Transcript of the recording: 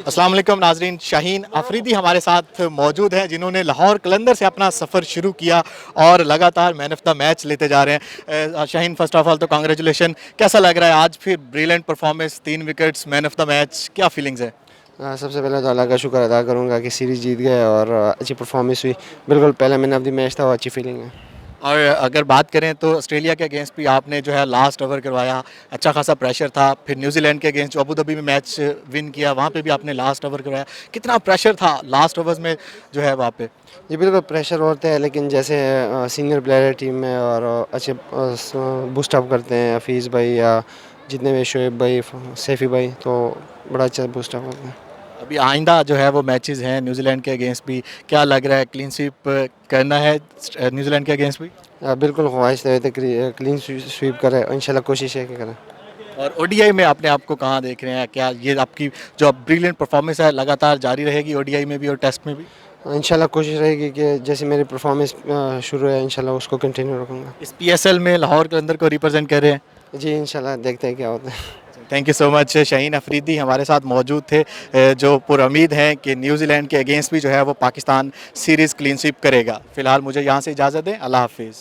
अस्सलाम वालेकुम नाजरीन, शाहीन अफरीदी हमारे साथ मौजूद हैं जिन्होंने लाहौर कलंदर से अपना सफ़र शुरू किया और लगातार मैन ऑफ द मैच लेते जा रहे हैं। शाहीन, फर्स्ट ऑफ ऑल तो कांग्रेचुलेशन, कैसा लग रहा है आज फिर brilliant performance, 3 wickets, man of the match, क्या फीलिंग्स है? सबसे पहले तो अल्लाह का शुक्र अदा करूँगा कि सीरीज़ जीत गए और अच्छी परफॉर्मेंस हुई। बिल्कुल पहला मैन ऑफ द मैच था और अच्छी फीलिंग है। और अगर बात करें तो ऑस्ट्रेलिया के अगेंस्ट भी आपने जो है लास्ट ओवर करवाया, अच्छा खासा प्रेशर था। फिर न्यूजीलैंड के अगेंस्ट जो अबू धाबी में मैच विन किया, वहाँ पे भी आपने लास्ट ओवर करवाया। कितना प्रेशर था लास्ट ओवर्स में जो है वहाँ पे? जी बिल्कुल प्रेशर होते हैं, लेकिन जैसे सीनियर प्लेयर है टीम में और अच्छे बूस्ट अप करते हैं हफीज़ भाई या जितने भी शोएब भाई, सैफ़ी भाई, तो बड़ा अच्छा बूस्ट अप होता है। अभी आइंदा जो है वो मैचेस हैं न्यूजीलैंड के अगेंस्ट भी, क्या लग रहा है क्लीन स्वीप करना है न्यूजीलैंड के अगेंस्ट भी? बिल्कुल ख्वाहिश है क्लीन स्वीप करें, इंशाल्लाह कोशिश है कि करें। और ओडीआई में अपने आप को कहाँ देख रहे हैं? क्या ये आपकी जो ब्रिलियंट परफॉर्मेंस है लगातार जारी रहेगी ओडीआई में भी और टेस्ट में भी? इंशाल्लाह कोशिश रहेगी कि जैसे मेरी परफॉर्मेंस शुरू है, इंशाल्लाह उसको कंटिन्यू रखूँगा। इस पीएसएल में लाहौर कलंदर को रिप्रेजेंट कर रहे हैं। जी इंशाल्लाह देखते हैं क्या होता है। Thank you so much. Shaheen Afridi हमारे साथ मौजूद थे, जो पुरुम्मीद हैं कि न्यूजीलैंड के अगेंस्ट भी जो है वो पाकिस्तान सीरीज़ क्लीन स्वीप करेगा। फ़िलहाल मुझे यहाँ से इजाज़त दें, अल्लाह हाफिज़।